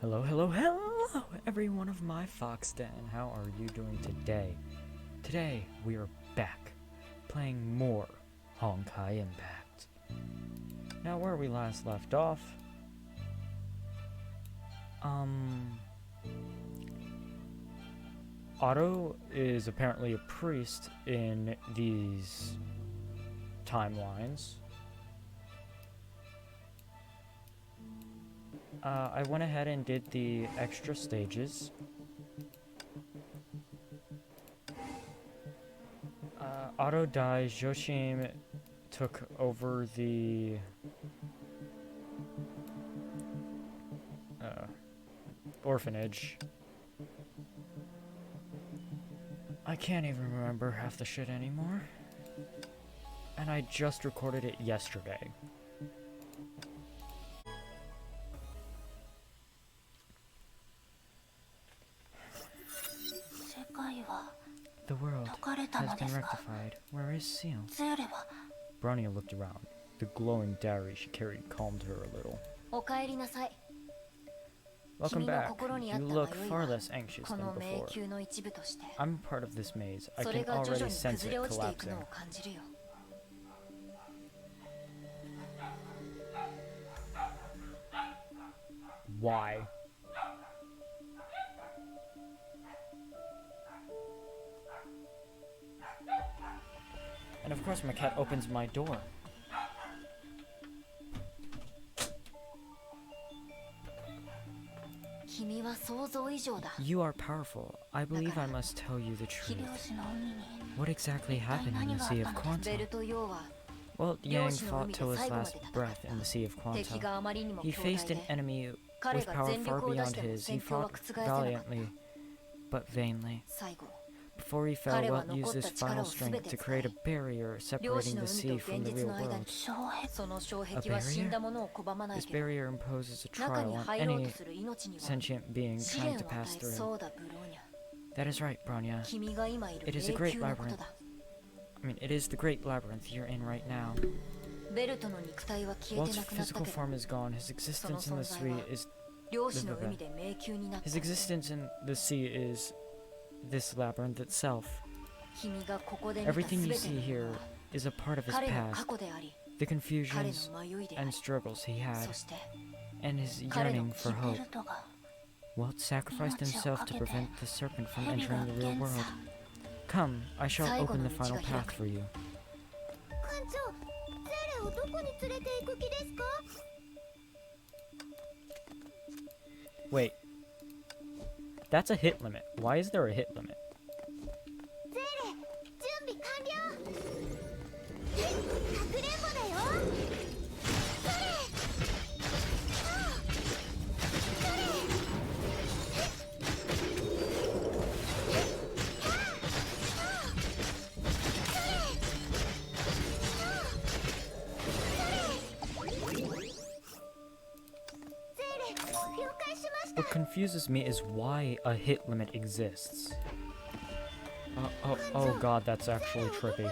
Hello, hello, hello, everyone of my Fox Den. How are you doing today? Today, we are back, playing more Honkai Impact. Now, where we last left off, Otto is apparently a priest in these timelines. I went ahead and did the extra stages. Otto dies. Joshim took over the orphanage. I can't even remember half the shit anymore. And I just recorded it yesterday. The world has been rectified. Where is Seal? Bronya looked around. The glowing diary she carried calmed her a little. Welcome back. You look far less anxious than before. I'm part of this maze. I can already sense it collapsing. Why? And of course my cat opens my door. You are powerful. I believe I must tell you the truth. What exactly happened in the Sea of Quanta? Well, Yang fought till his last breath in the Sea of Quanta. He faced an enemy with power far beyond his. He fought valiantly, but vainly. Before he fell, Welt used his final strength to create a barrier separating the sea from the real world. A barrier? This barrier imposes a trial on any sentient being trying to pass through. That is right, Bronya. It is a great labyrinth. It is the great labyrinth you're in right now. Welt's physical form is gone. His existence in the sea is... His existence in the sea is... this labyrinth itself. Everything you see here is a part of his past, the confusions and struggles he had, and his yearning for hope. Walt sacrificed himself to prevent the serpent from entering the real world. Come, I shall open the final path for you. Wait. That's a hit limit. Why is there a hit limit? What confuses me is why a hit limit exists. Oh god, that's actually trippy.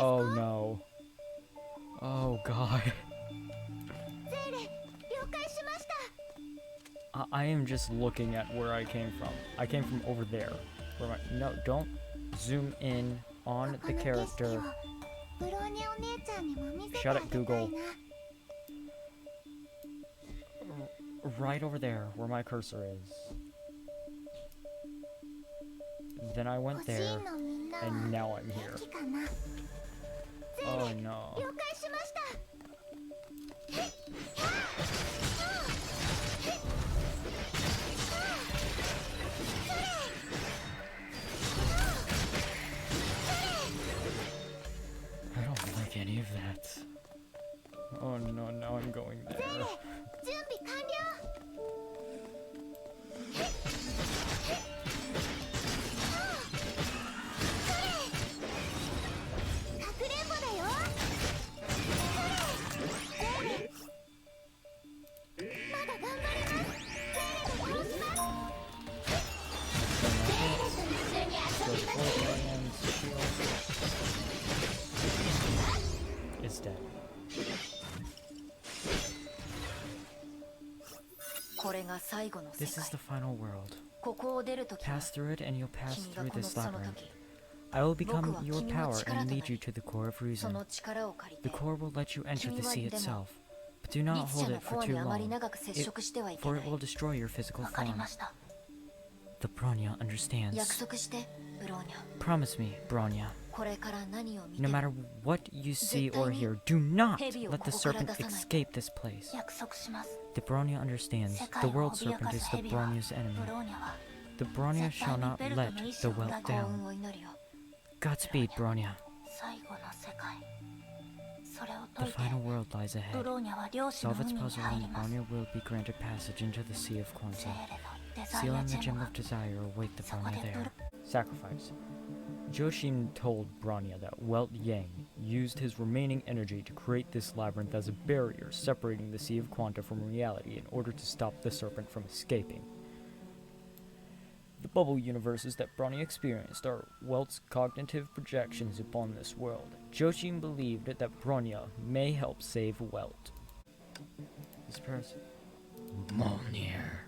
Oh no. Oh god. I am just looking at where I came from. I came from over there. No, don't zoom in on the character. Shut it, Google. Right over there, where my cursor is. Then I went there, and now I'm here. Oh no. I don't like any of that. Oh no, now I'm going there. This is the final world. Pass through it and you'll pass through this labyrinth. I will become your power and lead you to the core of reason. The core will let you enter the sea itself, but do not hold it for too long, for it will destroy your physical form. The Bronya understands. Promise me, Bronya. No matter what you see or hear, do not let the serpent escape this place. The Bronya understands. The world serpent is the Bronya's enemy. The Bronya shall not let the welt down. Godspeed, Bronya. The final world lies ahead. Solve its puzzle and Bronya will be granted passage into the Sea of Quanta. Seal and the Gem of Desire await the Bronya there. Sacrifice. Joshin told Bronya that Welt Yang used his remaining energy to create this labyrinth as a barrier separating the Sea of Quanta from reality in order to stop the serpent from escaping. The bubble universes that Bronya experienced are Welt's cognitive projections upon this world. Joshin believed that Bronya may help save Welt. This person. Mjolnir.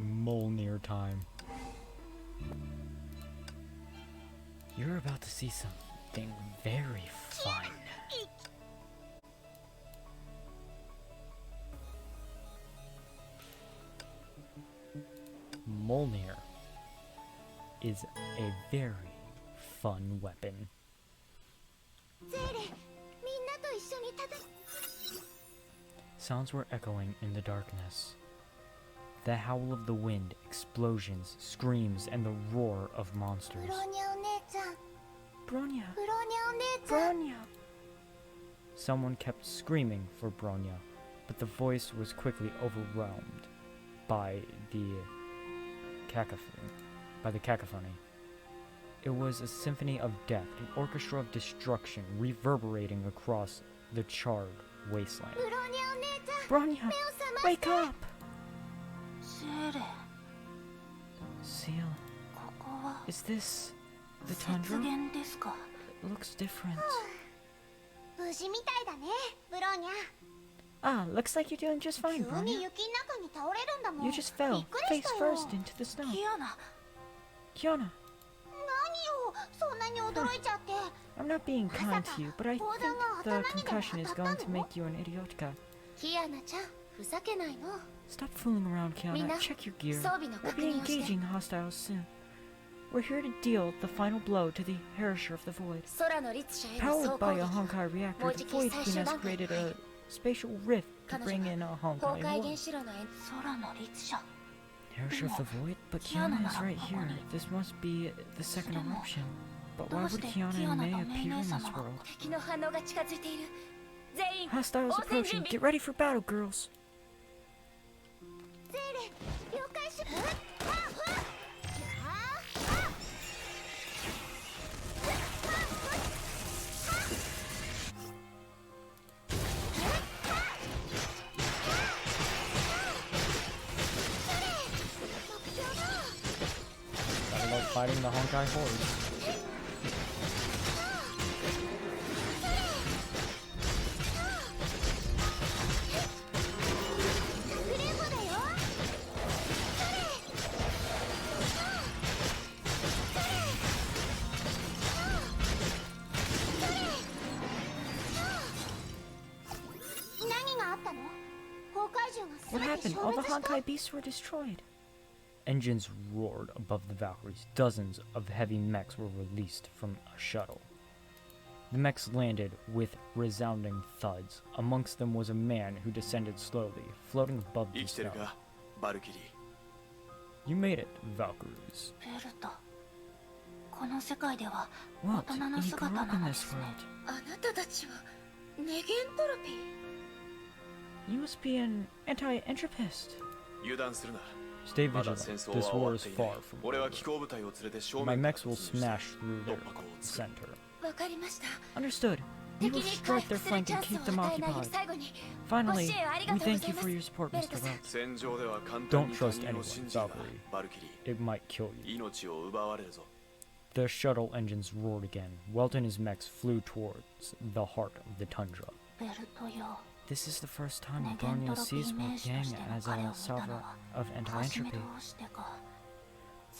Mjolnir time. You're about to see something very fun. Mjolnir is a very fun weapon. Sounds were echoing in the darkness. The howl of the wind, explosions, screams, and the roar of monsters. Bronya! Bronya! Someone kept screaming for Bronya, but the voice was quickly overwhelmed by the cacophony. It was a symphony of death, an orchestra of destruction reverberating across the charred wasteland. Bronya, wake up! Seal, is this the tundra? It looks different. Ah, looks like you're doing just fine, Bronya. You just fell, face first, into the snow. Kiana. I'm not being kind to you, but I think the concussion is going to make you an idiotka. Stop fooling around, Kiana. Check your gear. We'll be engaging hostiles soon. We're here to deal the final blow to the Herrscher of the Void. Powered by a Honkai reactor, the Void Queen has created a spatial rift to bring in a Honkai war. Herrscher of the Void? But Kiana is right here. This must be the second eruption. But why would Kiana and Mei appear in this world? Hostiles approaching. Get ready for battle, girls. Gotta love fighting the Honkai hordes. What happened? All the Honkai beasts were destroyed. Engines roared above the Valkyries. Dozens of heavy mechs were released from a shuttle. The mechs landed with resounding thuds. Amongst them was a man who descended slowly, floating above the snow. You made it, Valkyries. What? You grew up in this world. You must be an anti-entropist. Stay vigilant. This war is far from over. My mechs will smash through their center. Understood. We will strike their flank and keep them occupied. Finally, we thank you for your support, Mr. Welt. Don't trust anyone, Valkyrie. It might kill you. The shuttle engines roared again. Welt and his mechs flew towards the heart of the tundra. This is the first time Bronya sees Welt Yang as a sovereign of anti-entropy.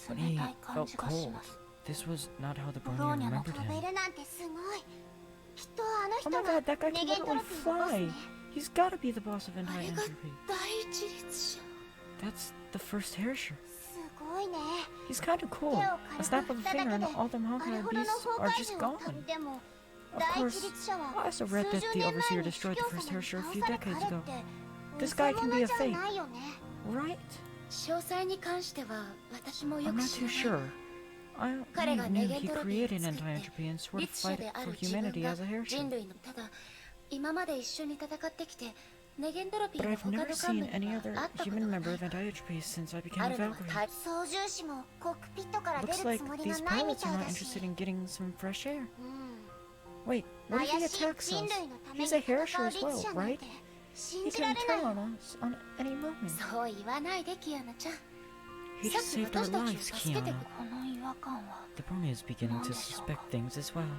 But he felt cold. This was not how the Bronya remembered him. Oh my god, that guy can literally fly! He's gotta be the boss of anti-entropy. That's the first Herrscher. He's kinda cool. A snap of a finger and all them Honkai beasts are just gone. Of course, I also read that the Overseer destroyed the first Herrscher a few decades ago. This guy can be a fake, right? I'm not too sure. I knew he created anti-entropy and swore to fight for humanity as a Herrscher. But I've never seen any other human member of anti-entropy since I became a Valkyrie. Looks like these pilots are not interested in getting some fresh air. Wait, what if he attacks us? He's a Herrscher as well, right? He can turn on us on any moment. He just saved our lives, Kiana. The Bronya is beginning to suspect things as well.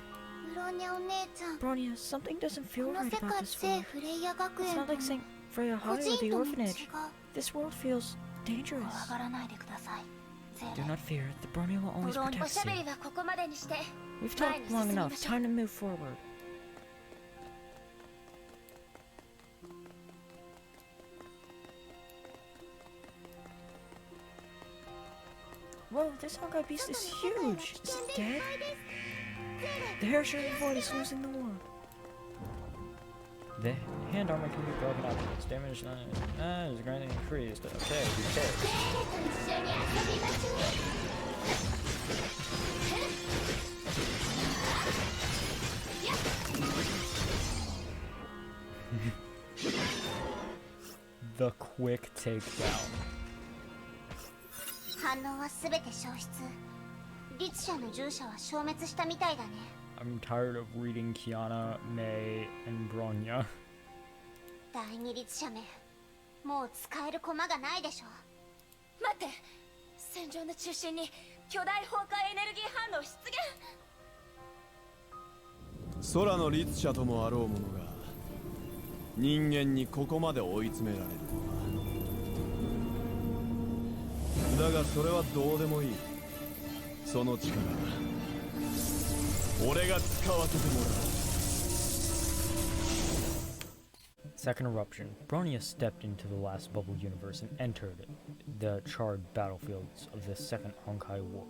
Bronya, something doesn't feel right about this world. It's not like St. Freya High or the orphanage. This world feels dangerous. Do not fear, the Bronya will always protect you. We've talked long enough, time to move forward. Whoa, this Honkai beast is huge! Is it dead? The Herrscher of the Void is losing the war. The hand armor can be broken up. Its damage is greatly increased. Okay, who cares? The quick takedown. I'm tired of reading Kiana, Mei, and Bronya. Soraの律者ともあろう者が人間にここまで追い詰められるのは。だがそれはどうでもいい。その力俺が使わせてもらう。Second eruption. Bronya stepped into the last bubble universe and entered the charred battlefields of the Second Honkai War.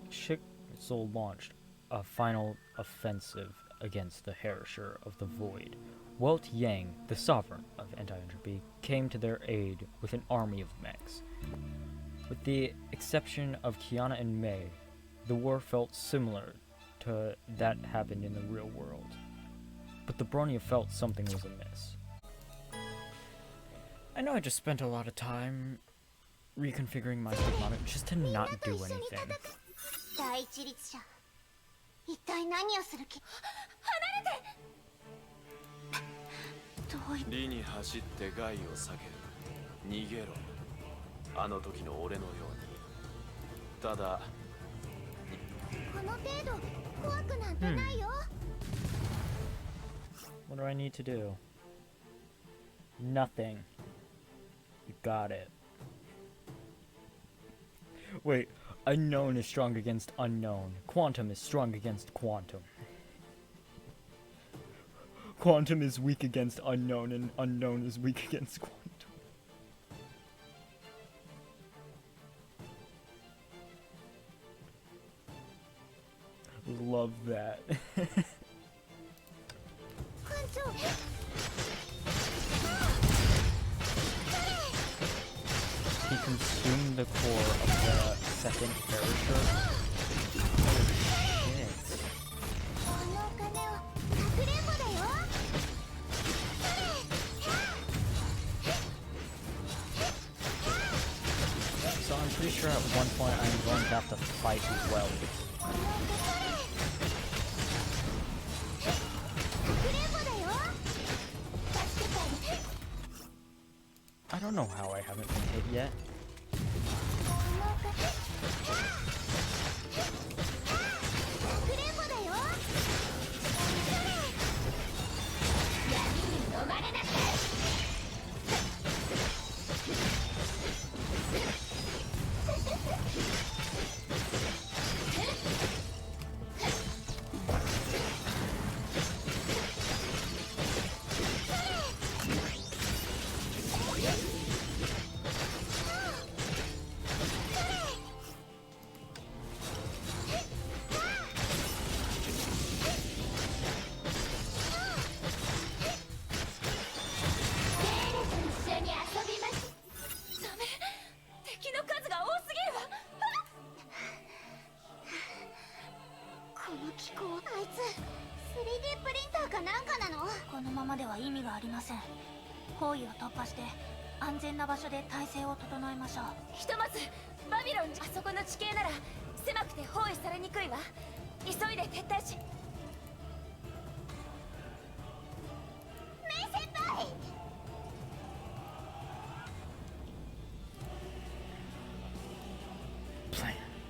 Shixel launched a final offensive against the Herrscher of the Void. Welt Yang, the sovereign of anti-entropy, came to their aid with an army of mechs. With the exception of Kiana and Mei, the war felt similar to that happened in the real world. But the Bronya felt something was amiss. I know I just spent a lot of time reconfiguring my stigmata just to not do anything. 理に走って害を避ける。逃げろ。あの時の俺のように。ただ。この程度怖くなんてないよ。What do I need to do? Nothing. You got it. Wait, unknown is strong against unknown. Quantum is strong against quantum. Quantum is weak against unknown, and unknown is weak against quantum. Love that. He consumed the core of the second Herrscher. Oh shit. So I'm pretty sure at one point I'm going to have to fight well. I don't know how I haven't been hit yet. なんかなの？このままでは意味がありません。包囲を突破して安全な場所で態勢を整えましょう。ひとまずバビロン、あそこの地形なら狭くて包囲されにくいわ。急いで撤退し。メイ先輩。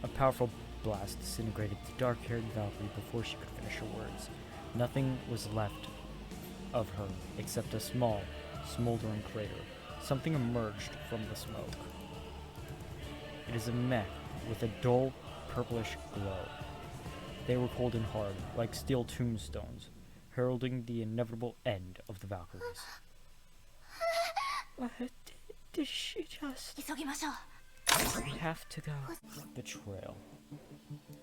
A powerful blast disintegrated the dark-haired Valkyrie before she could finish her words. Nothing was left of her except a small, smoldering crater. Something emerged from the smoke. It is a mech with a dull, purplish glow. They were cold and hard, like steel tombstones, heralding the inevitable end of the Valkyries. Did she just... We have to go. Betrayal.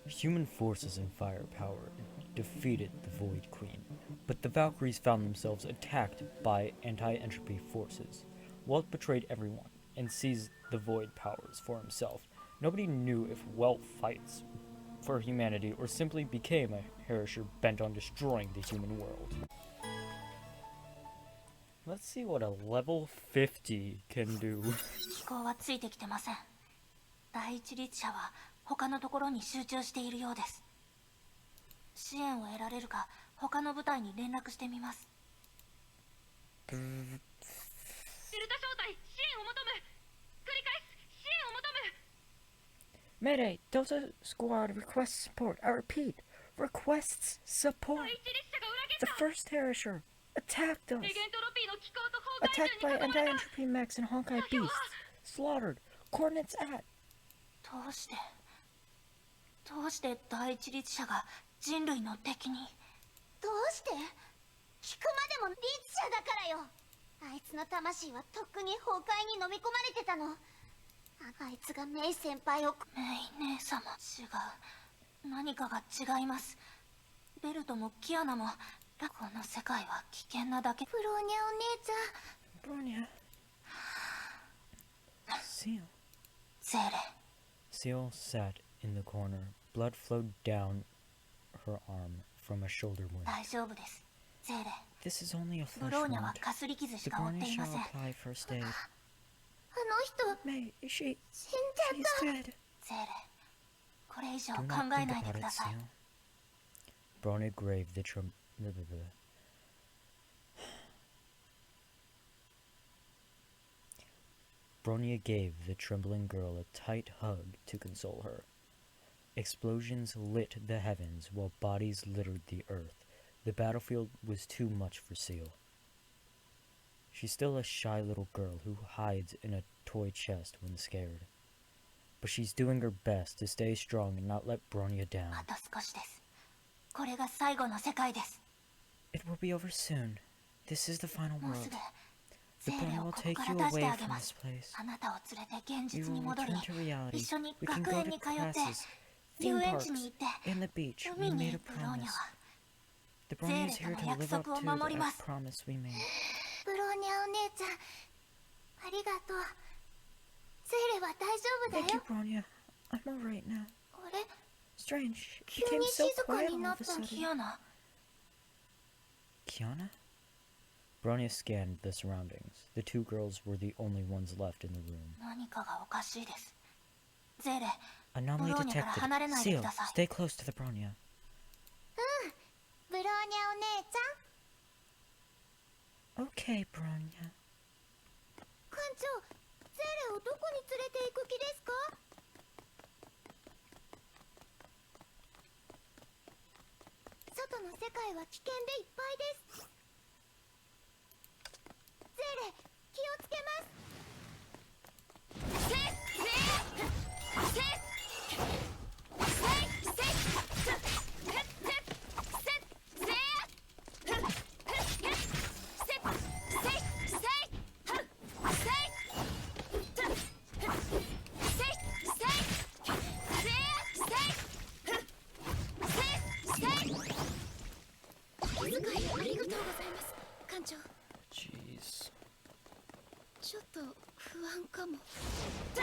Human forces and firepower defeated the Void Queen, but the Valkyries found themselves attacked by anti-entropy forces. Welt betrayed everyone and seized the Void powers for himself. Nobody knew if Welt fights for humanity or simply became a Herrscher bent on destroying the human world. Let's see what a level 50 can do. 第一律者は他のところに集中しているようです。支援を得られるか他の部隊に連絡してみます。デルタ小隊、支援を求む。繰り返す、支援を求む。 Mayday, Delta Squad requests support. I repeat, requests support. The first Herrscher attacked us. Attacked by anti-entropy mechs and Honkai beasts. Slaughtered. Coordinates at. どうして第一律者が人類の敵に？どうして？聞くまでも律者だからよ。あいつの魂はとっくに崩壊に飲み込まれてたの。あいつがメイ先輩を。メイ姉様。違う。何かが違います。ベルトもキアナも。この世界は危険なだけ。ブローニャお姉ちゃん。ブローニャ。Seal. ゼーレ。Seal sat in the corner. Blood flowed down her arm from a shoulder wound. 大丈夫です。ゼーレ。This is only a flesh ブローニャ wound. はかすり傷し The か負っ Brony ていま shall せん。apply first aid. あの人。May, she's 死んじゃった。 dead. ゼーレ。これ以上 Do 考 not え think ないで about く it, ださい。 Seal. Brony gave the Bronya gave the trembling girl a tight hug to console her. Explosions lit the heavens while bodies littered the earth. The battlefield was too much for Seal. She's still a shy little girl who hides in a toy chest when scared. But she's doing her best to stay strong and not let Bronya down. あと少しです。これが最後の世界です It will be over soon. This is the final もうす world. ぐ The ゼーレ Brony を will ここ take から you 出して away あげ from ま this す place. あなたを連れて現 We 実に will 戻り return to reality. 一緒に We can 学 go 園 to に通って classes, 遊 theme 園地 parks, に行って and the beach. We 海に made 行 a くブローニャ promise. は The Brony is ゼ here ーレと to の live 約 up 束を to 守り the ます promise we made. ブローニャお姉ちゃんありがとうゼーレは大丈夫だ Thank you, よ Bronya. I'm alright now. これ Strange. She 急 became に so 静か quiet に all な of っ a た sudden. キアナ Kiana? Bronya scanned the surroundings. The two girls were the only ones left in the room. 何かがおかしいですゼーレ Anomaly Bronya から detected. 離れないで Seal, ください stay close to the Bronya. ブローニャお姉ちゃん Okay, Bronya. 艦長ゼーレをどこに連れて行く気ですか外の世界は危険でいっぱいですゼーレ気をつけますせっせっせっJeez. ちょっと不安かも。ゼ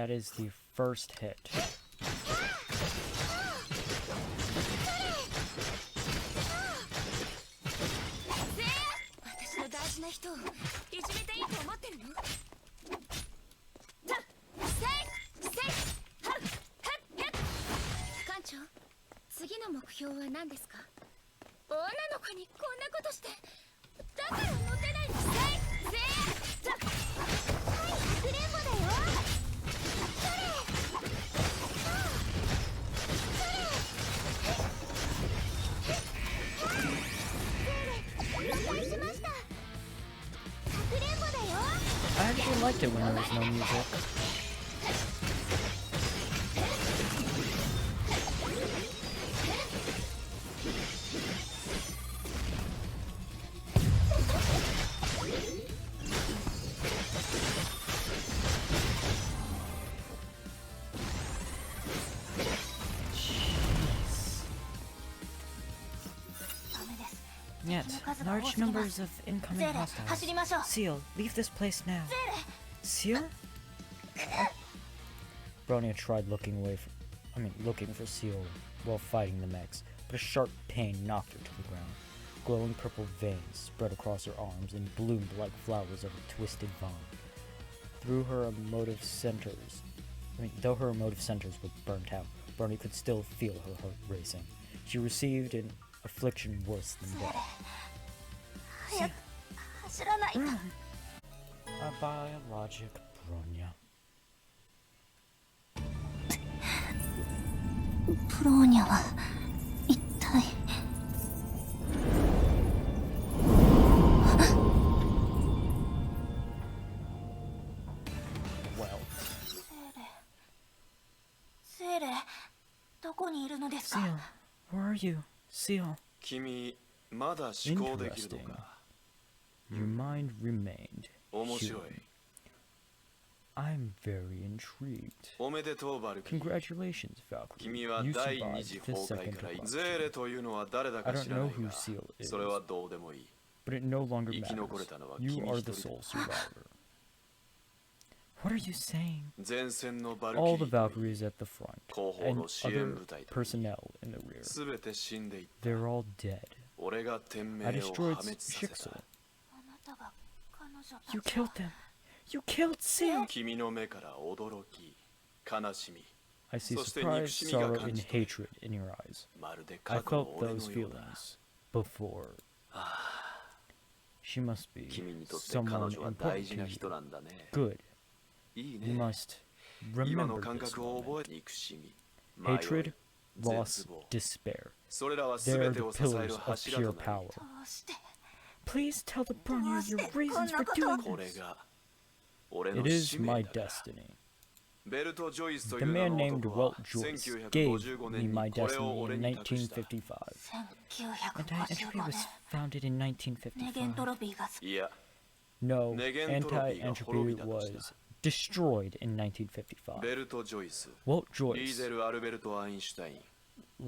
That is the first hit. I actually liked it when there was no music. Yet, large numbers of incoming hostiles. Seal, leave this place now. Seal? Bronya tried looking for Seal while fighting the mechs, but a sharp pain knocked her to the ground. Glowing purple veins spread across her arms and bloomed like flowers of a twisted vine. Though her emotive centers were burnt out, Bronya could still feel her heart racing. She received an affliction worse than death. A biologic Bronya. Bronya は一体 Well. セーレ、どこにいるのですか? Seal, where are you? Seal. 君まだ思考できるのか? Your mind remained. 面白い. I'm very intrigued. おめでとうバルキ。 Congratulations, Valkyrie. 君は第二次崩壊からゼーレというのは誰だか知らないが、それはどうでもいい。 But it no longer 生き残れたのは matters. 君 You are 一 the 人 sole だ。 survivor. What are you saying? 前線のバルキ All the リー Valkyries at the front 後方 and の支援部 other 隊と personnel in the rear. すべて死んでいった。 They're all dead. 俺が天命 I を destroyed 破滅させ Shixel. た。 You killed them. You killed Seal. 君の目から驚き、悲しみ、 I see そして surprise, 憎しみが sorrow, 感 and じ取れ hatred in your eyes. まるで I 過去の felt 俺 those のようだ。 feelings before. She must be 君にとって彼 someone 女は大 important 事 to な you. 人なんだね。 Good. いい You ね。 must 今の remember 感 this 覚を moment. 覚え、憎しみ、迷い、 Hatred, 絶 loss, 望。 despair. それらは They 全 are て the を支え pillars る of 柱 pure とな power. り、 Please tell the Bronya your reasons for こ doing れ this. が俺の It is 使 my 命だ。 destiny. ベルト・ジョイスとい The う名 man の named 男は Welt Joyce 1955 gave me 年 my にこれを destiny 俺 in に託した。 1955. Anti-entropy was founded in 1955. いや、 No, Negentropy anti-entropy was destroyed in 1955. ベルト・ジョイス、 Walt リー Joyce, ゼル・アルベルト・アインシュタイン、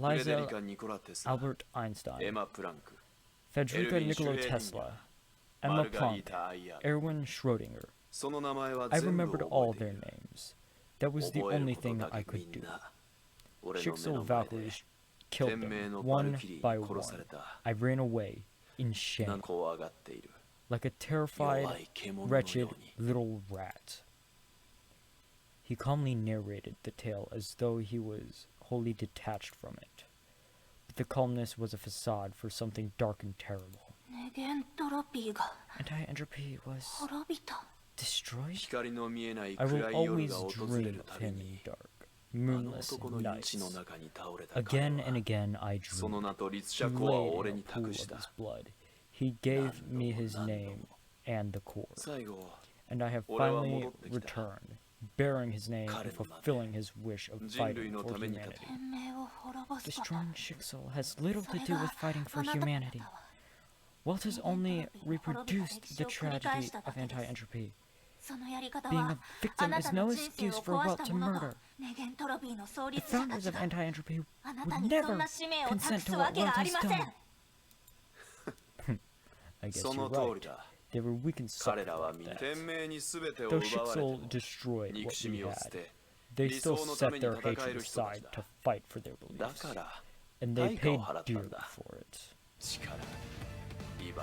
フレデ Liza リカ・ニコラ・テスラ、 Albert エ Einstein, マ・プランク、 Federica Erwin Nikola Schrödinger, Tesla, マ Emma ルガリ Planck, ータ・アイアン。 Erwin Schrödinger. その名前は I 全部 remembered 覚 all えてい their る。 names. That was the 覚え only ること thing だ I けみ could ん do. な、俺の目 Shixel の前で Valkyries killed 天命 them のバ one ルキリ by ーに殺 one. された。 I ran away in shame, 怖がっている。 like a terrified, 弱い獣のよ wretched うに。 little rat. He calmly narrated the tale as though he was wholly detached from it. But the calmness was a facade for something dark and terrible. ネゲントロピーが Anti-entropy was 滅びた。 destroyed? 光の見えない I will 暗い夜 always が訪れ dream る of たび him in に、 dark, あの moonless 男の nights. 命の中に倒れた彼 Again は and again I その dreamed. 名と律 He 者コア laid を in 俺 a に pool 託 of した。 his blood. He gave me his 何度も name and the core. 最後、 And I have 俺は finally 戻ってきた。 returned, bearing his name and 彼の名で fulfilling his wish of 人類 fighting の for ために立 humanity. て。天命を滅ぼすこと Destroying Shixel has little to それ do が with fighting あ for なた方 humanity. は Walt has only ネゲントロピーが滅びた reproduced 歴 the 史を繰り返 tragedy しただ of けです。 anti-entropy. そのやり方 Being は a あ victim な is た no の人生 excuse を for 壊し Walt た to 者と murder. ネゲントロピーの創 The 立者た founders ち of が anti-entropy あな would たにそん never な使命を託 consent す to わ what けが Walt あり has ませ done. ん。 I guess そ you're の通 right. りだ。 They were weak and 彼 suffered らは like 皆 that. 天命に全てを Though 奪われて Shixel も destroyed 憎 what し we みを捨 had, て they still set their hatred aside to fight for their beliefs, and they paid dearly for it.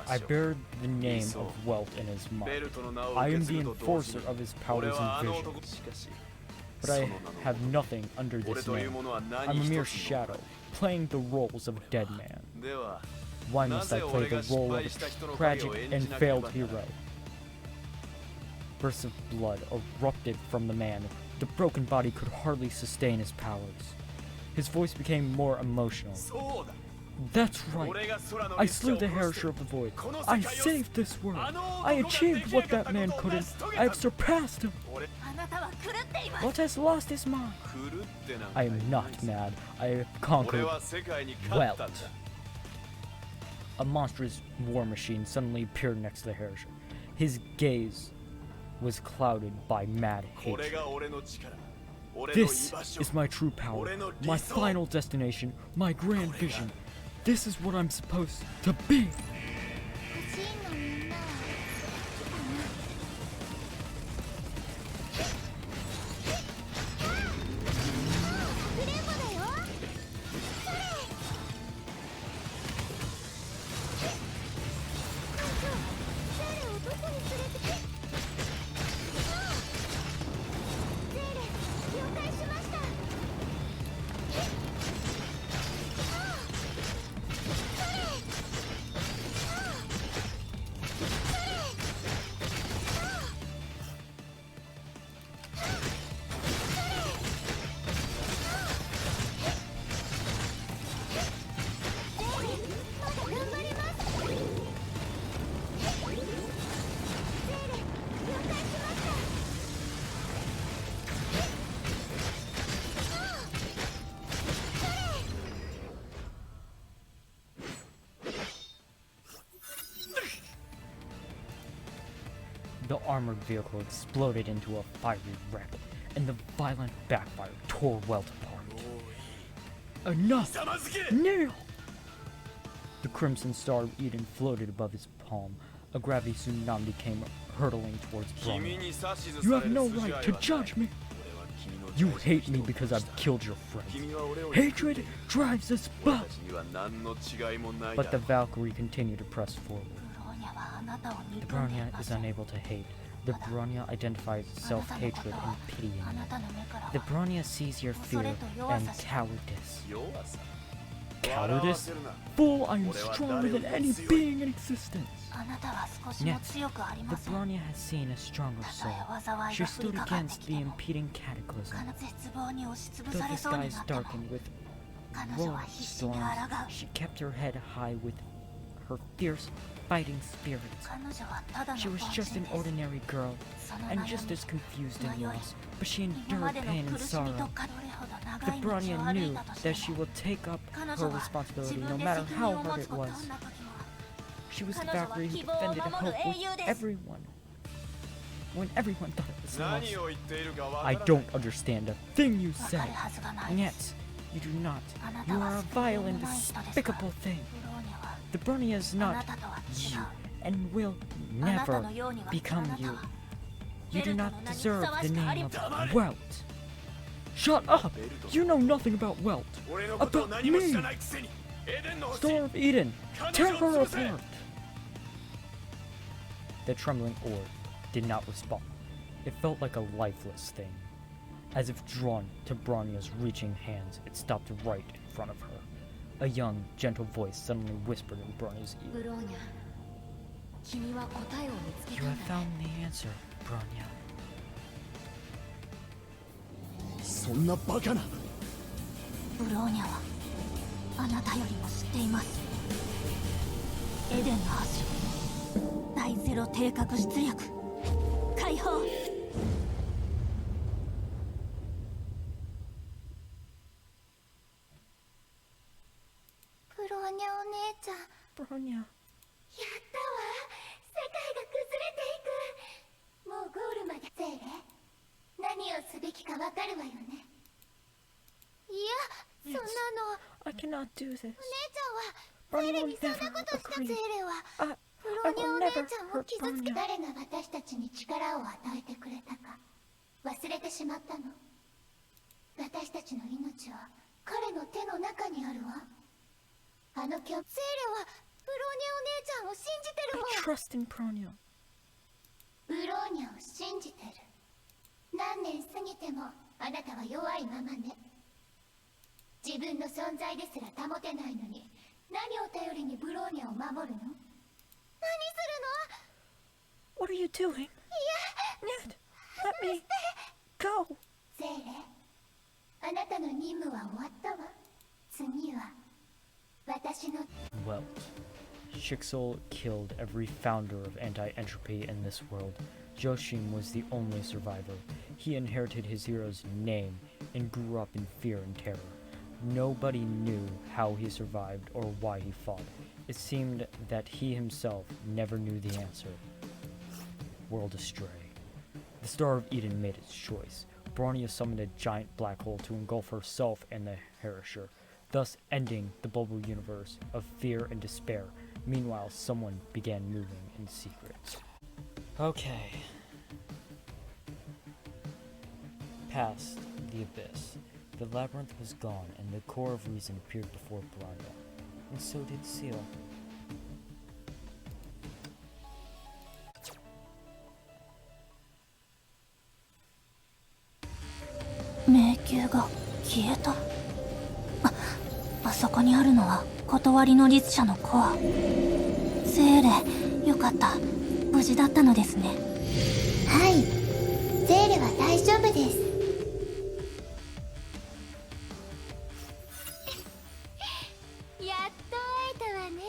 I bear the name of wealth in his mind. I am the enforcer of his powers and visions. But I have nothing under this name. I'm a mere shadow, playing the roles of a dead man. Why must I play the role of a tragic and failed hero? Bursts of blood erupted from the man. The broken body could hardly sustain his powers. His voice became more emotional. That's right. I slew the Herrscher of the Void. I saved this world. I achieved what that man couldn't. I have surpassed him. What has lost his mind? I am not mad. I have conquered wealth. A monstrous war machine suddenly appeared next to the Herrscher. His gaze was clouded by mad hatred. This is my true power, my final destination, my grand vision. This is what I'm supposed to be. The armored vehicle exploded into a fiery wreck, and the violent backfire tore Welt apart. Enough! Kneel! The crimson star of Eden floated above his palm. A gravity tsunami came hurtling towards Bronya. You have no right to judge me! You hate me because I've killed your friends. Hatred drives us both! But the Valkyrie continued to press forward. The Bronya is unable to hate. The Bronya identifies self-hatred and pity in you. The Bronya sees your fear and cowardice. Cowardice? Fool, I am stronger than any being in existence. Yet, the Bronya has seen a stronger soul. She stood against the impeding cataclysm. Though the skies darkened with roaring storms, she kept her head high with her fierce fighting spirit. She was just an ordinary girl, and just as confused and lost, but she endured pain and sorrow. The Bronya knew that she would take up her responsibility no matter how hard it was. She was the Valkyrie who defended hope with everyone, when everyone thought it was lost. I don't understand a thing you say, and yet you do not. You are a vile and despicable thing. The Bronya is not you, and will never become you. You do not deserve the name of Welt. Shut up! You know nothing about Welt. About me! Star of Eden, tear her apart! The trembling orb did not respond. It felt like a lifeless thing. As if drawn to Bronya's reaching hands, it stopped right in front of her. A young, gentle voice suddenly whispered in Bronya's ear. You have found the answer, Bronya. そんなバカな。ブローニャはあなたよりも知っています。エデンの橋、第ゼロ定格出力解放。ブローニャお姉ちゃん。ブローニャ。やったわ。世界が崩れていく。もうゴールまで。ゼーレ、何をすべきかわかるわよね。いや、そんなの。I cannot do this. お姉ちゃんはゼーレにそんなことした。ゼーレはブローニャお姉ちゃんを傷つけ。誰が私たちに力を与えてくれたか忘れてしまったの。私たちの命は彼の手の中にあるわ。あのセーレはブローニャお姉ちゃんを信じてるもん。 I trust in Pronia. ブローニャを信じてる。何年過ぎてもあなたは弱いままね。自分の存在ですら保てないのに、何を頼りにブローニャを守るの？何するの？ What are you doing? いや、Ned, let me go. セーレ、あなたの任務は終わったわ。次は私の。 Well, Schicksal killed every founder of anti-entropy in this world. Joshim was the only survivor. He inherited his hero's name and grew up in fear and terror. Nobody knew how he survived or why he fought. It seemed that he himself never knew the answer. World astray. The Star of Eden made its choice. Bronya summoned a giant black hole to engulf herself and the Herrscher, thus ending the bubble universe of fear and despair. Meanwhile, someone began moving in secret. Okay. Past the abyss, the labyrinth was gone and the core of reason appeared before Bronya, and so did Seal. Ah, あそこにあるのは断りの律者のコア。セーレ、よかった。無事だったのですね。はい、セーレは大丈夫です。やっと会えたわね、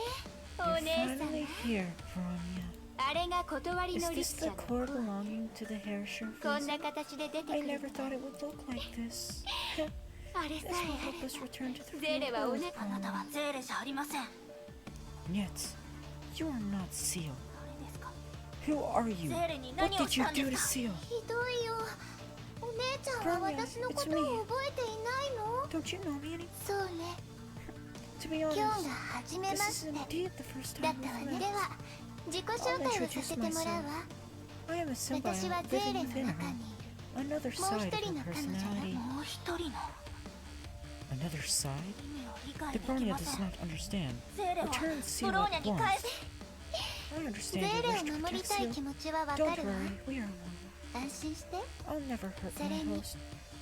お姉さん。 Finally here, Bronya. あれが断り Is の this 律 the 者のコ core ア。 belonging to the Herrscher? こんな形で出てく I る never と thought it would look like this. あれさ This え will あ help れ us return to the ゼーレ real はお world. ね。あなたはゼーレじゃありません。 Yet, you are not Seal. 誰ですか？ Who are you? ゼーレに What 何を did し you たん do で to すか？ Seal? ひどいよ。お姉ちゃんは私のことを覚えていないの？ Don't you know me any? そうね。 To be 今日 honest, が初めま this し is て。 indeed the first だ time ったわ we've ね。 met. では自己紹介をさせてもらうわ。 I am a 私は symbiote ゼー living レの within 中 her. に Another もう side 一 of 人 her の彼女 personality. ね。もう一人の。 Another side? 意味を理解 The でき Bronya ま does せん。 not understand. ゼーレは Return ブ Seal ロー at ニャに once. 返せ。 I ゼ understand ー you レ wish を to 守り protect たい Seal. 気持ちはわか Don't るわ。 worry, we are one. 安心して。 I'll never hurt それ my に host. ゼ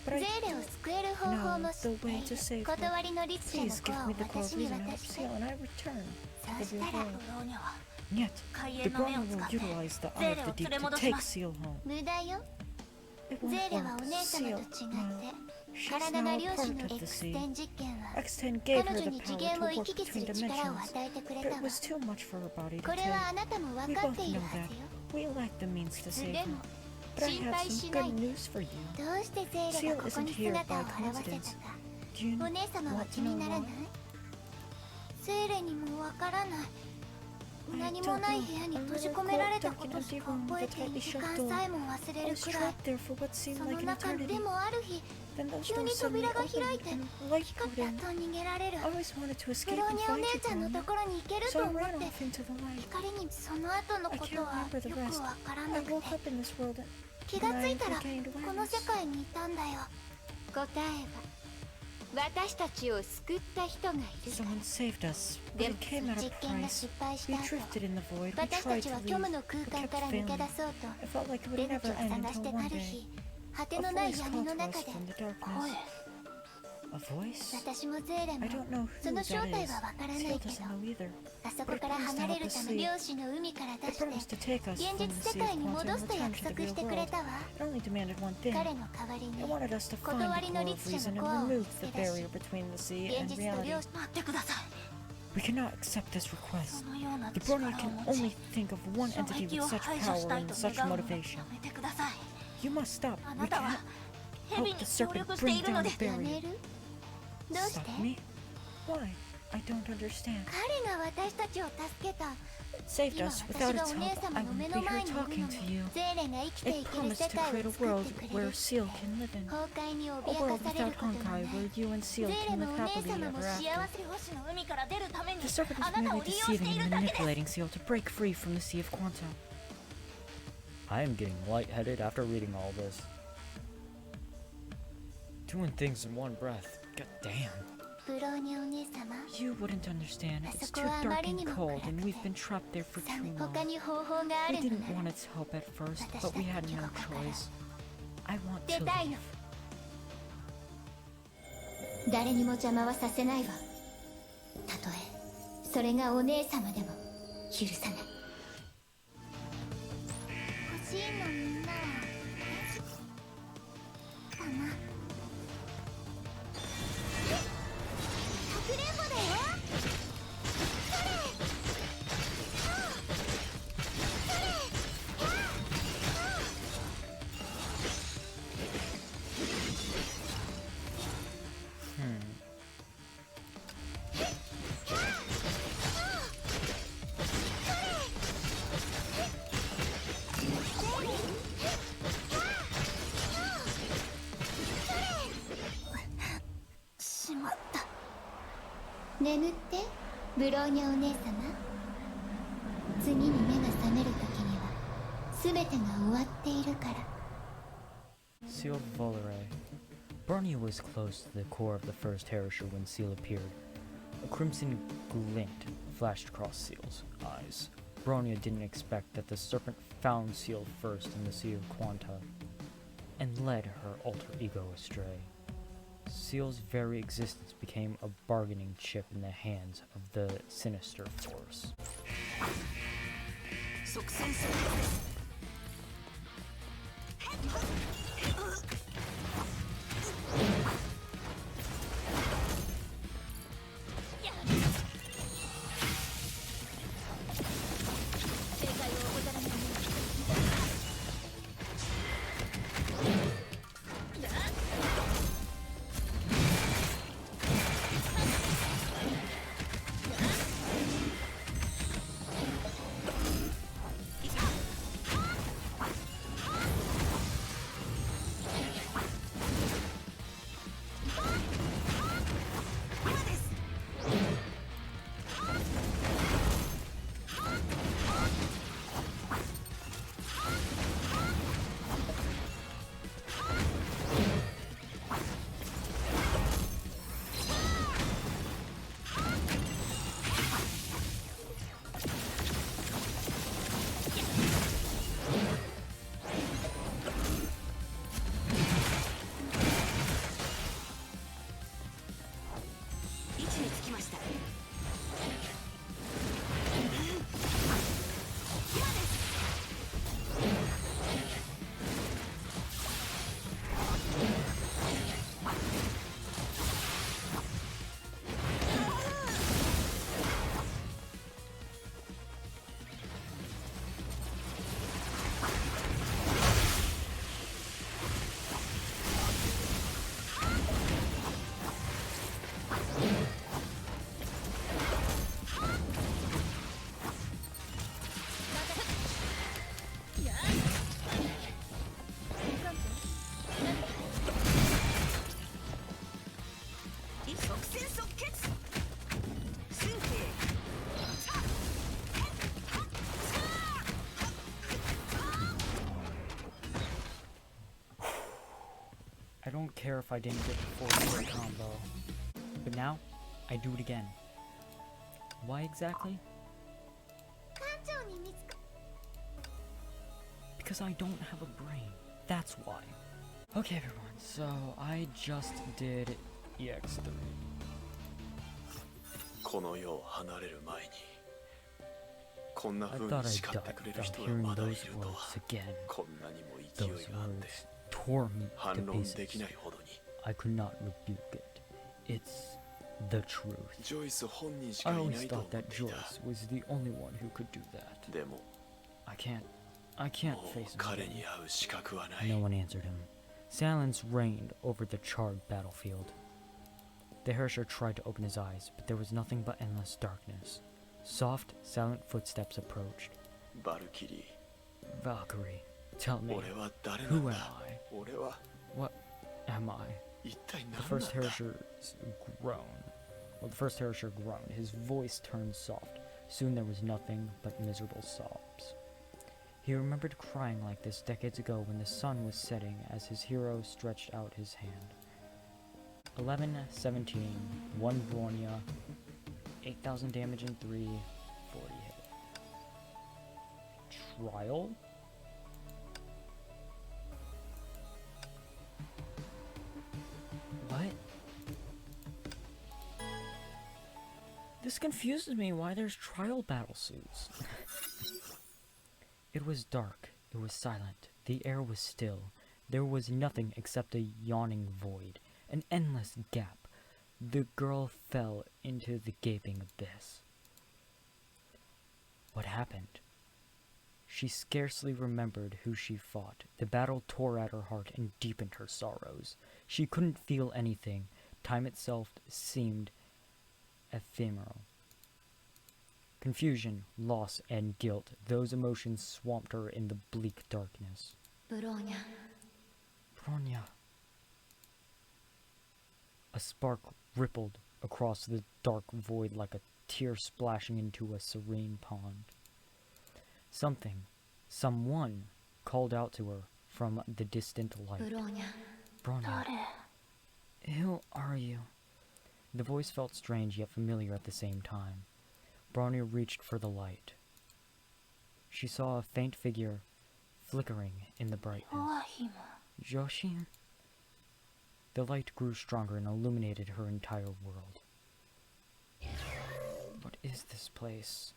But I ーレを救える方法も知っている。断りの律者の please コ give アを me the core 私に reason to 渡 help して。 Seal and I return そう to し the た real ら world. ブローニャは Yet, 海 the 縁の目を Bronya 使 will って utilize the ゼ Eye ーレ of を the 連れ Deep 戻 to し take ます。 Seal home. 無駄よ。 It ゼ won't ーレは work. お姉様 Seal, と違 well, って she's 体 now が a 量子 part の of エ the クス sea. テン実験は X10 gave 彼 her 女 the に次 power 元 to を行 work き来す between る力を dimensions. 与えてくれ But た it わ。 was too much for her body to これ take. はあなたも分 We かっ both ている know は that. ずよ。 We lack the means to で save her. も But I 心 have 配 some しない good で。 news for you. どうしてゼーレがここに姿を現せたか Do you お姉様は want 気 to に know なら why? ない？セーレにもわからない。何もない部屋に閉じ込められたことしか覚えていない。時間さえも忘れ I る was くらい。 trapped there for what そ seemed の like an 中 eternity. でもある日、 Then those 急に doors 扉 suddenly が開い opened て and light ピカ poured ピ in. カと逃げられる。 I always wanted to ブ escape ロー and ニャお find 姉 you, ちゃんの Bronya. ところに行ける So と I 思っ ran て。 off into the light. 光にその後の I こと can't は remember the よく rest. わから I なく woke て。 up in this world 気がついたら and I regained この awareness. 世界にいたんだよ。答えは私たちを救った人がいる。 Someone saved us, but でも it came at 実 a 験が price. 失敗し We た後、 drifted in the void. We 私た tried ち to は leave, 虚無の空 but 間 kept から抜け failing. 出そうと I felt like it 出 would 口 never を end 探して until あ one る day. 日、果て A のない voice 闇 called の to 中 us で from the 声。 darkness. A voice? 私もゼーレ I も don't know そ who の that 正体 is. はわからない Seal けど、 doesn't know either. あそこから離れるため漁師の海から出 It して promised to take us 現 from 実 the 世 sea 界 of に quantum 戻 and すと return 約 to the 束 real してくれ world. たわ。 It only demanded one thing. 彼の代わり It に wanted us to find 断 the りの core 律 of 者 reason の and コアを remove 見 the つけ出し、 barrier between the sea 現 and 実と reality. 漁師。待ってください。 We cannot accept this request. そのような The 力 Bronya を can 持 only ち、 think of one 衝 entity 撃 with を such 排除 power したい and と such 願うのを motivation. やめてください。 You must stop. あ We なた can't は蛇 help に the 協 serpent 力して bring いるの down で the やめ barrier. る？どうして？ Stop me? Why? I don't understand. 彼が私たちを助けた。 Saved 今 us 私 without が its お姉 help. 様 I の目 wouldn't の be 前 here にいるの talking も to you. ゼーレが生きて It いける promised 世 to 界 create を a 作っ world てくれ where るって。 Seal can live in. 崩壊に A 脅 world かされる without ことのな Honkai い。 where you and ゼ Seal ーレ can も live お姉 happily 様も ever 幸 after. せ。星の海から出るために The serpent あ is なたを merely 利用して deceiving いる and だけです。 manipulating Seal to break free from the sea of quantum. I am getting lightheaded after reading all this. Doing things in one breath. God damn. You wouldn't understand. It's too dark and cold, and we've been trapped there for too long. We didn't want its help at first, but we had no choice. I want to leave. 誰にも邪魔はさせないわ。たとえそれがお姉様でも許さない。欲しいのみんなはかな。かくれんぼだよ。それ。しまった。眠ってブローニャお姉様。次に目が覚める時には全てが終わっているから。 Seal Volare. Bronya was close to the core of the first Herrscher when Seal appeared. A crimson glint flashed across Seal's eyes. Bronya didn't expect that the serpent found Seal first in the Sea of Quanta and led her alter ego astray. Seal's very existence became a bargaining chip in the hands of the sinister force. I don't care if I didn't get the full combo, but now I do it again. Why exactly? Because I don't have a brain. That's why. Okay, everyone, so I just did EX3. この世を離れる前にこんな I 風 thought に I'd 叱って die くれる without 人が hearing まだい those るとは words again. こんなにも Those 勢いがあって words tore me to 反論でき pieces. ないほどに I could not rebuke it. It's the truth. ジョイス本人し I かいな always いと thought 思っ that ていた Joyce was the only one who could do that. でも I can't も face う him 彼 again. に会う資格はない No one answered him. Silence reigned over the charred battlefield. The Herrscher tried to open his eyes, but there was nothing but endless darkness. Soft, silent footsteps approached. バルキリ Valkyrie, tell ー me, 俺は誰な who ん am だ I? 俺は What am I? 一体 The 何 first なんだ Herrscher's groaned. Well, the first Herrscher groaned. His voice turned soft. Soon there was nothing but miserable sobs. He remembered crying like this decades ago when the sun was setting as his hero stretched out his hand. 11, 17, 1 Bronya, 8,000 damage in 3, 40 hit. Trial? What? This confuses me why there's trial battle suits. It was dark. It was silent. The air was still. There was nothing except a yawning void, an endless gap. The girl fell into the gaping abyss. What happened? She scarcely remembered who she fought. The battle tore at her heart and deepened her sorrows. She couldn't feel anything. Time itself seemed ephemeral. Confusion, loss, and guilt, those emotions swamped her in the bleak darkness. Bronya. Bronya. A spark rippled across the dark void like a tear splashing into a serene pond. Someone called out to her from the distant light. Bronya. Who are you? The voice felt strange yet familiar at the same time. Bronya reached for the light. She saw a faint figure flickering in the brightness. Joshin? The light grew stronger and illuminated her entire world. What is this place?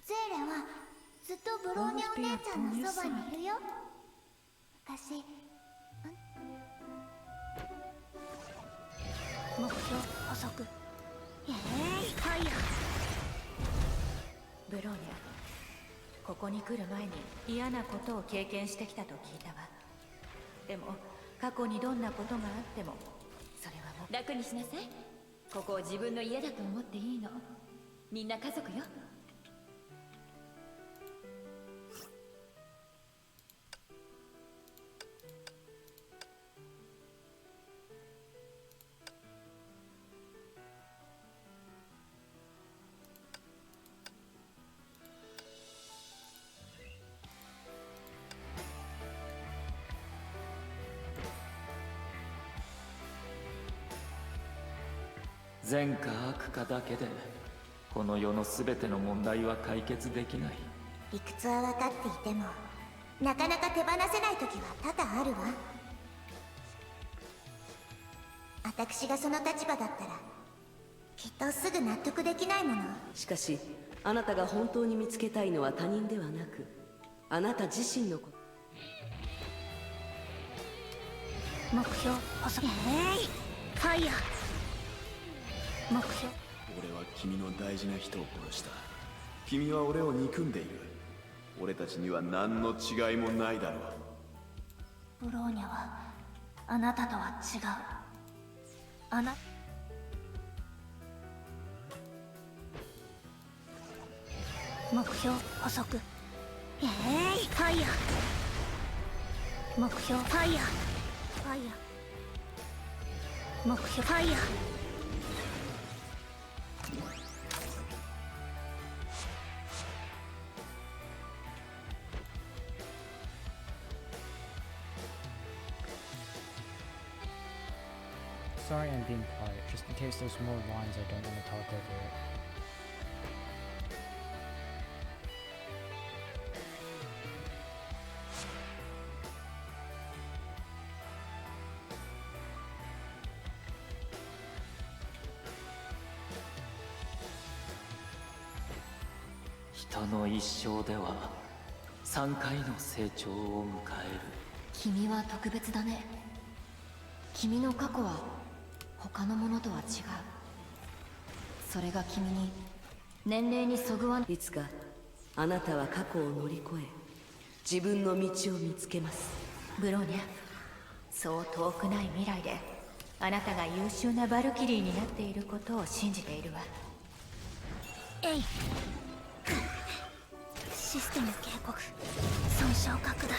ゼーレはずっとブローニャお姉ちゃんのそばにいるよ。昔。目標補足。ファイヤー。ブローニャ、ここに来る前に嫌なことを経験してきたと聞いたわ。でも過去にどんなことがあってもそれはもう楽にしなさい。ここを自分の家だと思っていいの。みんな家族よ。善か悪かだけでこの世の全ての問題は解決できない。理屈は分かっていてもなかなか手放せない時は多々あるわ。私がその立場だったらきっとすぐ納得できないもの。しかしあなたが本当に見つけたいのは他人ではなくあなた自身のこと。目標遅く。ファイヤー。目標。俺は君の大事な人を殺した。君は俺を憎んでいる。俺たちには何の違いもないだろう。ブローニャはあなたとは違う。目標補足。ファイヤー。目標ファイヤー。ファイヤー。目標ファイヤー。Sorry I'm being quiet, just in case there's more lines I don't want to talk over it. Hito no issou de wa 3回の成長を迎える。君は特別だね。君の過去は他のものとは違う。それが君に年齢にそぐわいつかあなたは過去を乗り越え自分の道を見つけます。ブローニャ、そう遠くない未来であなたが優秀なバルキリーになっていることを信じているわ。システム警告。損傷拡大。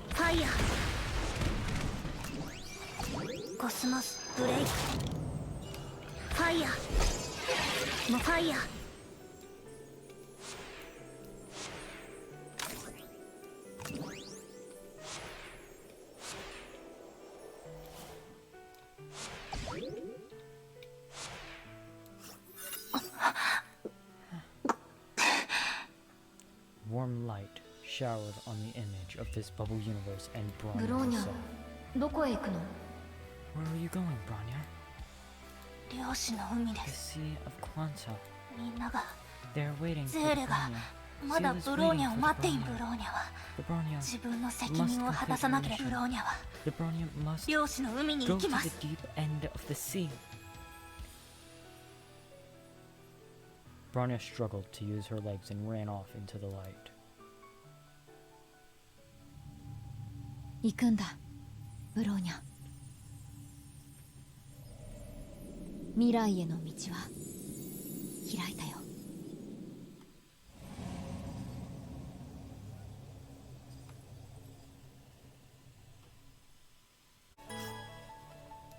ファイヤー。コスモスブレイク。ファイヤー。もうファイヤー。showered on the image of this bubble universe and Bronya ブローニャ herself. どこへ行くの？ Where are you going, Bronya? 漁師の海で The す。 Sea of Quanta. みんなが They're waiting ゼ for ーレが Bronya. まだ Seal is ブロー waiting ニャを for 待ってい the る。ブ Bronya. ローニャは The Bronya. 自分の責任を果たさなければ。ブローニャは The Bronya must 漁師の海に go 行き to ま the す。 deep end of the sea. Bronya struggled to use her legs and ran off into the light. 行くんだ、ブローニャ。未来への道は開いたよ。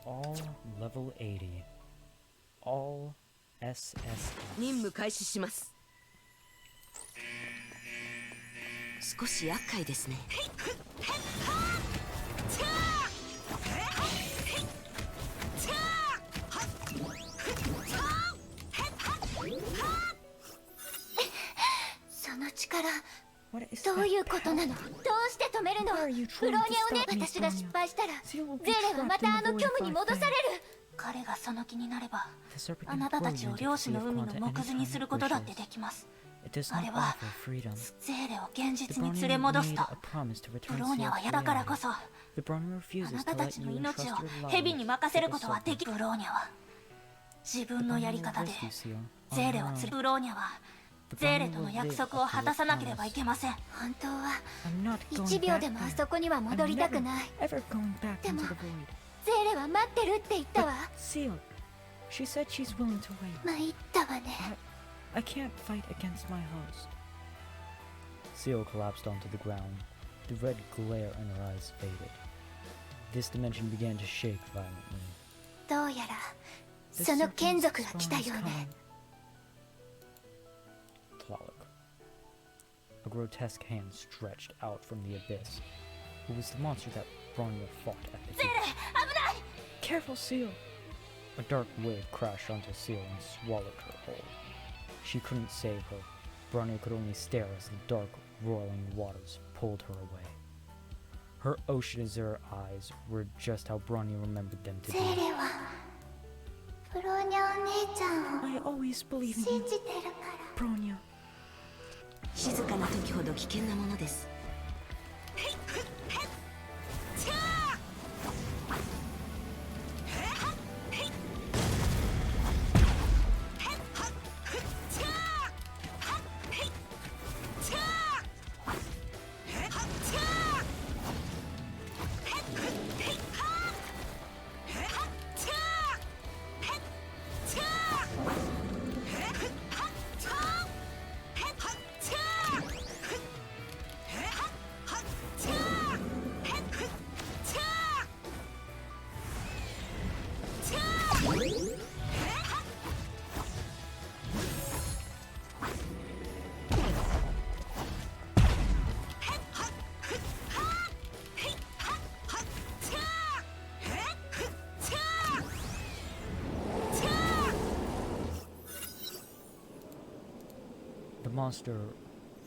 All level 80. All SSS. 任務開始します。少し厄介ですね。その力、 What is どう that? いうことなの？どうして止めるの？ Why are you ブロー trying ニ to ャをね、 stop me, 私が失敗したら Seal will ゼ be ーレはま trapped た in あ the の void 虚無に if 戻 I され fail. る。彼がその気になれば The serpent あ can なたた grow ち you を into 漁 the 師 sea の of 海の Quanta 藻くずに anytime する it ことだって wishes. できます。 It does あ not れは offer freedom. ゼーレを現 The 実に連れ Bronya 戻す made と。 a promise to ブ return ローニャ Seal は to 嫌だからこ reality. そ、あ The Bronya な refuses た to た let ちの you 命 entrust を your 蛇に lives 任せ to る the ことはでき serpent. ブローニャは自 The 分のやり Bronya 方 will で rescue Seal ゼ on ーレを her 連れ own. ブローニャは The ゼーレ Bronya との will 約 live 束を up 果 to た the さなければい promise. けません。本当は I'm not going 1秒 back でもあ there. そこには I'm 戻りたく never, ない。 ever going back Demo- into the void. ゼーレは待ってるって言った But わ。 Seal, she said she's willing to wait. 参ったわね。 I can't fight against my host. Seal collapsed onto the ground. The red glare in her eyes faded. This dimension began to shake violently. どうやら The その serpent's 眷属が spawn 来た is よう coming. ね。 Tlaloc. A grotesque hand stretched out from the abyss. It was the monster that Bronya fought at the ゼーレ、 gate. 危ない。 Careful, Seal! A dark wave crashed onto Seal and swallowed her whole. She couldn't save her. Bronya could only stare as the dark, roiling waters pulled her away. Her ocean azure eyes were just how Bronya remembered them to ゼー be. レはブローニャお姉ちゃんを I always believe in 信 you, じてるから。 Bronya. 静かな時ほど危険なものです。The monster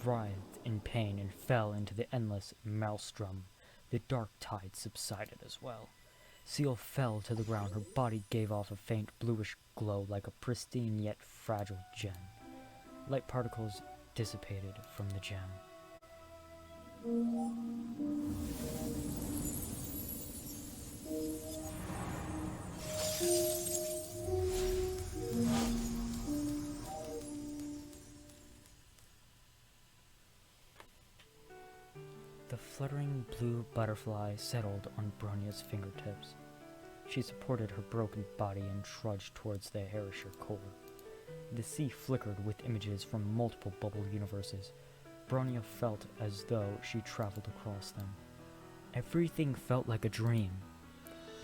writhed in pain and fell into the endless maelstrom. The dark tide subsided as well. Seal fell to the ground. Her body gave off a faint bluish glow like a pristine yet fragile gem. Light particles dissipated from the gem. The fluttering blue butterfly settled on Bronya's fingertips. She supported her broken body and trudged towards the Herrscher core. The sea flickered with images from multiple bubble universes. Bronya felt as though she traveled across them. Everything felt like a dream.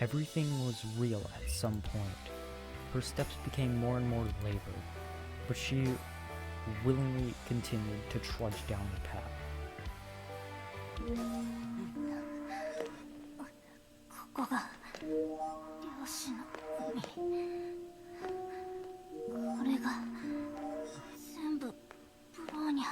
Everything was real at some point. Her steps became more and more labored, but she willingly continued to trudge down the path. ここが漁師の海。これが全部ブローニャ。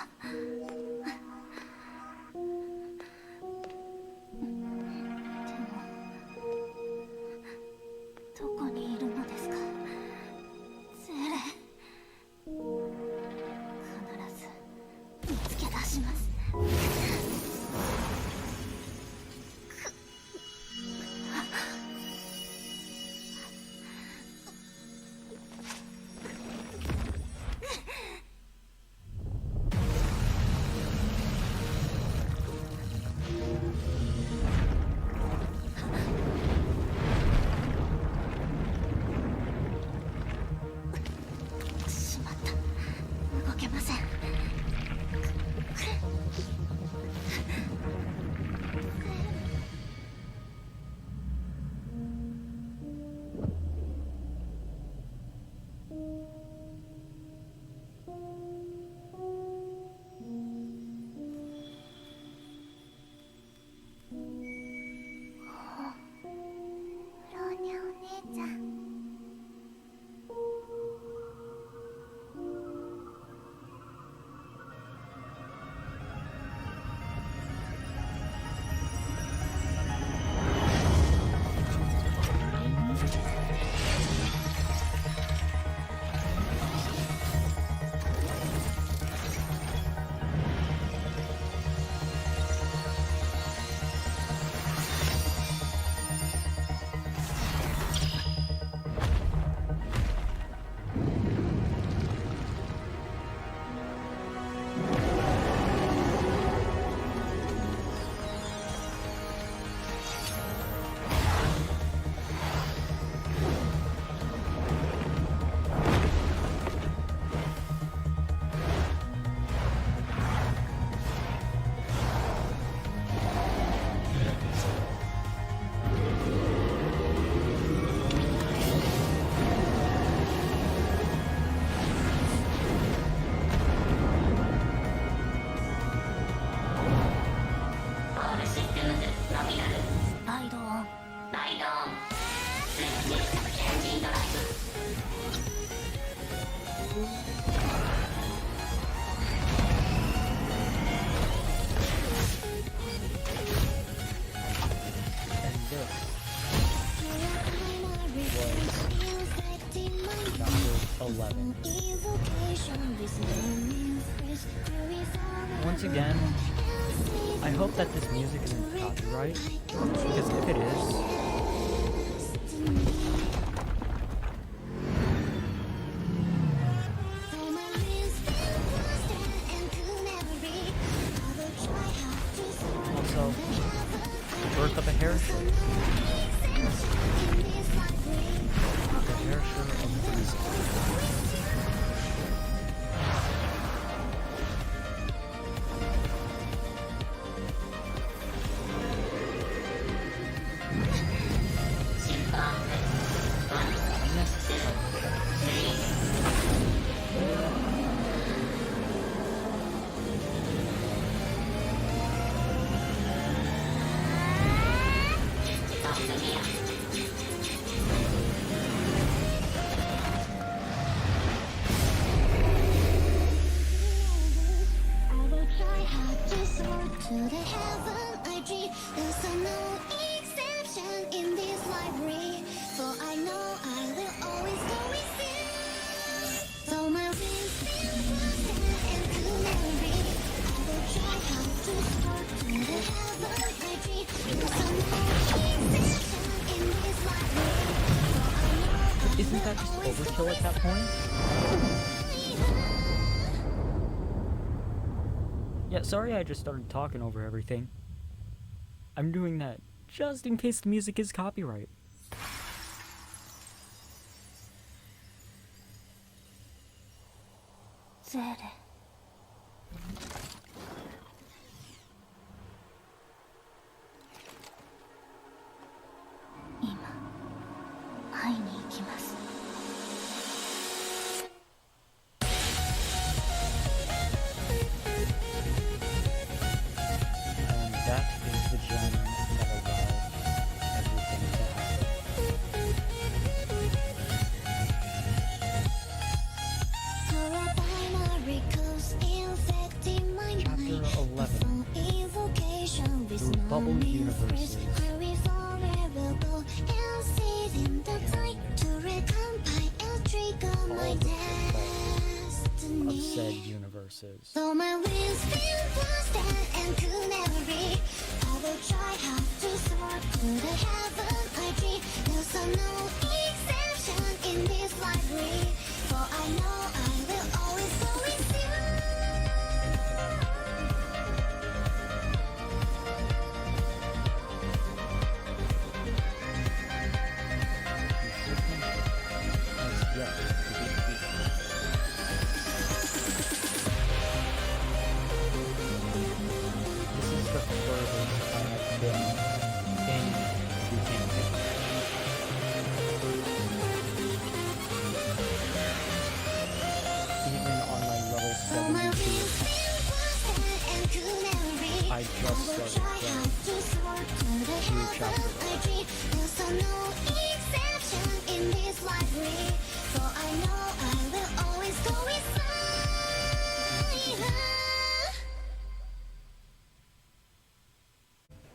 Once again, I hope that this music isn't copyright, because if it is, also, birth of a Herrscher. The Herrscher of music. Isn't that just overkill at that point? Yeah, sorry I just started talking over everything. I'm doing that just in case the music is copyright. Zed. 会いに行きます。 And that is the gem that allowed everything to happen. Chapter 11. Through bubble universes. Of said universes. Though my wings feel blasted and could never be, I will try hard to soar to the heaven I dream. There's no exception in this library, for I know I will always go with you. I just started two chapters.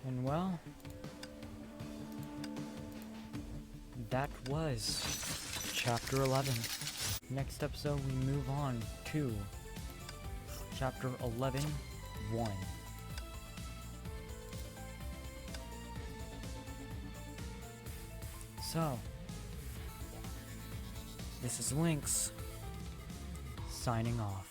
And well, that was chapter 11. Next episode we move on to chapter 11:1. So, this is Lynx, signing off.